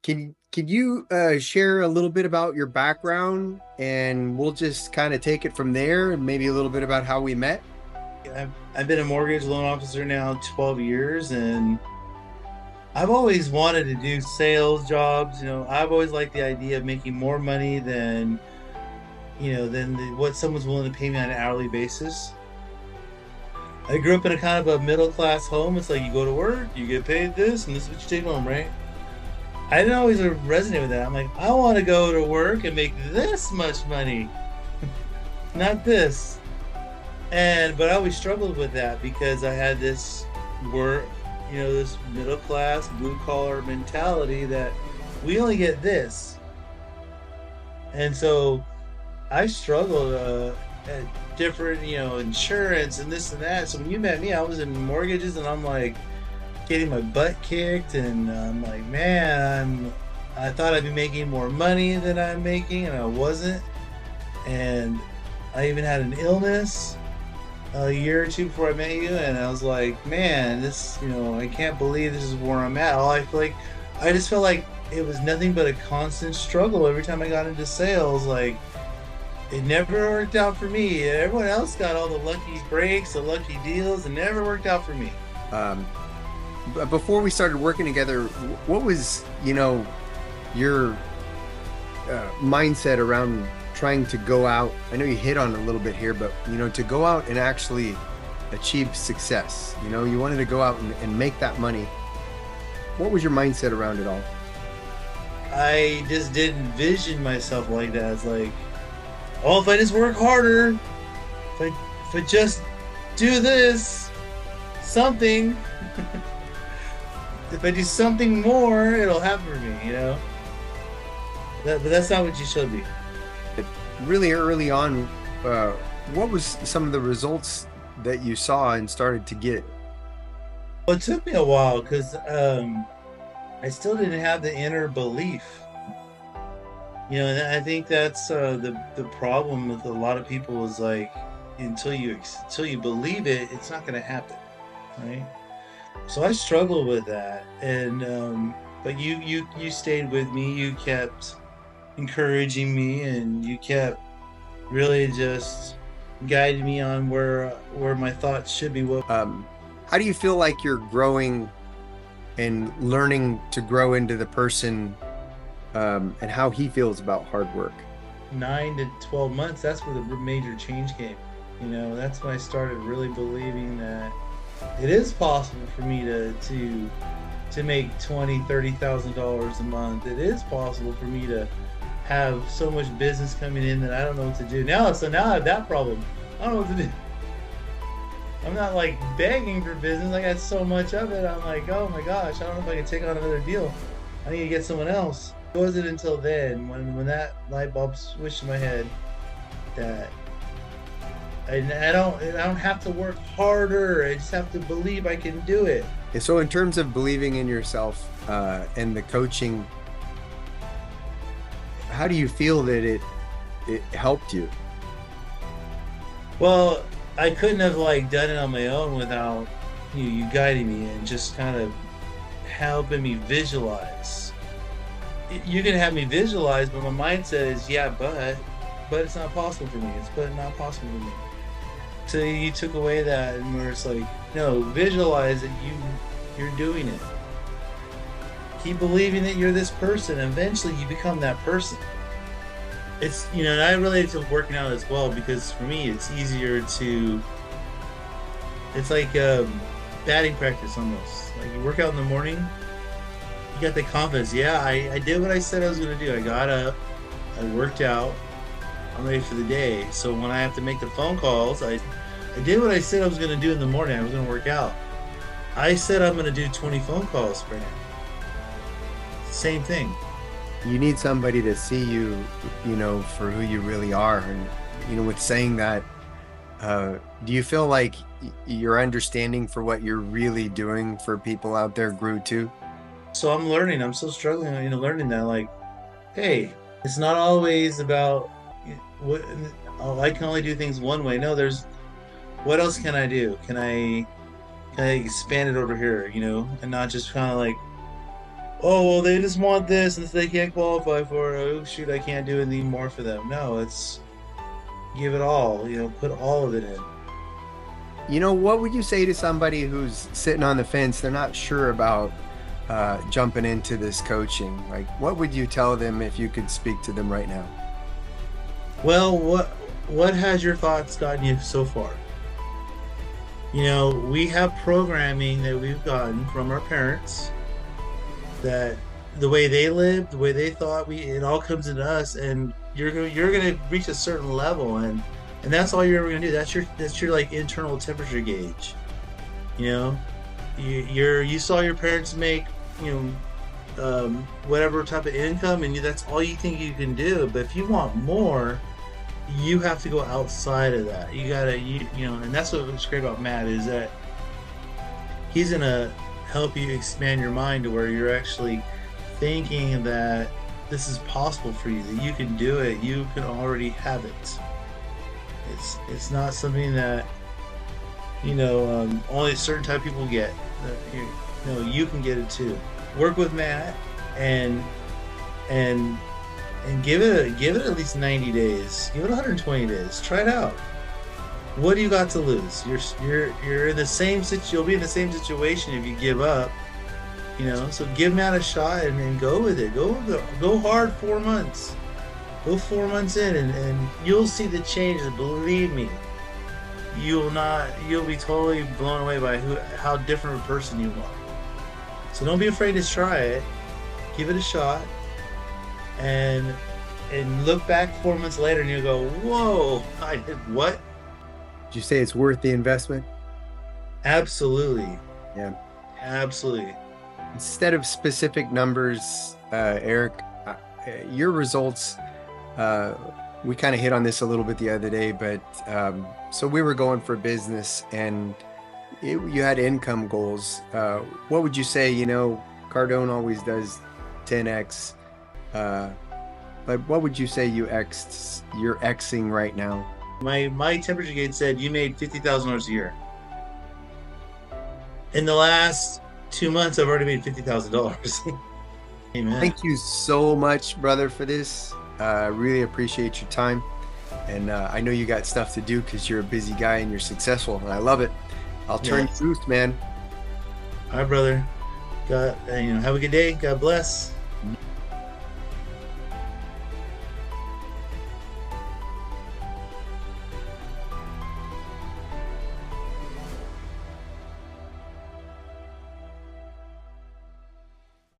Can you share a little bit about your background, and we'll just kind of take it from there, and maybe a little bit about how we met? I've been a mortgage loan officer now 12 years, and I've always wanted to do sales jobs. I've always liked the idea of making more money than what someone's willing to pay me on an hourly basis. I grew up in a kind of a middle class home. It's like you go to work, you get paid this, and this is what you take home, right? I didn't always resonate with that. I'm like, I want to go to work and make this much money, not this. But I always struggled with that because I had this work, this middle class blue collar mentality that we only get this. And so I struggled at different, insurance and this and that. So when you met me, I was in mortgages and I'm like getting my butt kicked, and I'm like, man, I thought I'd be making more money than I'm making, and I wasn't. And I even had an illness a year or two before I met you, and I was like, man, I can't believe this is where I'm at. I just felt like it was nothing but a constant struggle every time I got into sales. Like, it never worked out for me. Everyone else got all the lucky breaks, the lucky deals. It never worked out for me. Um, Before we started working together, what was, your mindset around trying to go out? I know you hit on a little bit here, but to go out and actually achieve success. You wanted to go out and make that money. What was your mindset around it all? I just didn't vision myself like that. It's like, oh, if I just work harder, if I just do this, something, if I do something more, it'll happen for me. But that's not what you showed me. Really early on, uh, what was some of the results that you saw and started to get? Well, it took me a while because I still didn't have the inner belief. And I think that's the problem with a lot of people is like until you believe it, it's not going to happen, right? So I struggled with that, and but you stayed with me. You kept encouraging me, and you kept really just guiding me on where my thoughts should be. What Um, how do you feel like you're growing and learning to grow into the person, and how he feels about hard work? 9 to 12 months, that's where the major change came. That's when I started really believing that it is possible for me to make $20,000-$30,000 a month. It is possible for me to have so much business coming in that I don't know what to do now. So now I have that problem. I don't know what to do. I'm not like begging for business. I got so much of it. I'm like, oh my gosh, I don't know if I can take on another deal. I need to get someone else. It wasn't until then when that light bulb switched in my head that I don't have to work harder. I just have to believe I can do it. And so, in terms of believing in yourself, and the coaching, how do you feel that it helped you? Well, I couldn't have like done it on my own without you guiding me and just kind of helping me visualize. You can have me visualize, but my mindset is yeah, but it's not possible for me. It's but not possible for me. So you took away that, and where it's like, no, visualize that you're doing it. Keep believing that you're this person. Eventually, you become that person. And I relate to working out as well because for me, it's easier to. It's like batting practice almost. Like you work out in the morning, you got the confidence. Yeah, I did what I said I was going to do. I got up, I worked out, I'm ready for the day. So when I have to make the phone calls, I did what I said I was going to do in the morning. I was going to work out. I said I'm going to do 20 phone calls right now. Same thing. You need somebody to see you, for who you really are. And, with saying that, do you feel like your understanding for what you're really doing for people out there grew too? So I'm learning. I'm still struggling, learning that. Like, hey, it's not always about what oh, I can only do things one way. No, there's what else can I do? Can I expand it over here? And not just kind of like oh well, they just want this and they can't qualify for it. Oh shoot, I can't do anything more for them. No, it's give it all. Put all of it in. What would you say to somebody who's sitting on the fence? They're not sure about jumping into this coaching. Like, what would you tell them if you could speak to them right now? Well, what has your thoughts gotten you so far? We have programming that we've gotten from our parents that the way they lived, the way they thought, it all comes into us, and you're gonna reach a certain level, and that's all you're ever gonna do. That's your like internal temperature gauge. You saw your parents make whatever type of income, and that's all you think you can do. But if you want more, you have to go outside of that. You gotta, and that's what's great about Matt is that he's gonna help you expand your mind to where you're actually thinking that this is possible for you, that you can do it, you can already have it. It's not something that only a certain type of people get. You can get it too. Work with Matt and give it at least 90 days. Give it 120 days. Try it out. What do you got to lose? You're in the same you'll be in the same situation if you give up. So give Matt a shot and go with it. Go hard 4 months. Go 4 months in and you'll see the changes. Believe me. You'll be totally blown away by how different a person you are. So don't be afraid to try it. Give it a shot. And look back 4 months later and you'll go, whoa, I did what? Did you say it's worth the investment? Absolutely. Yeah. Absolutely. Instead of specific numbers, Eric, your results, we kind of hit on this a little bit the other day, but so we were going for business and you had income goals. What would you say? Cardone always does 10x. But what would you say you're Xing right now? My temperature gauge said you made $50,000 a year. In the last 2 months, I've already made $50,000. Amen. Thank you so much, brother, for this. Really appreciate your time. And I know you got stuff to do because you're a busy guy and you're successful, and I love it. I'll turn you loose, man. All right, brother. Have a good day. God bless.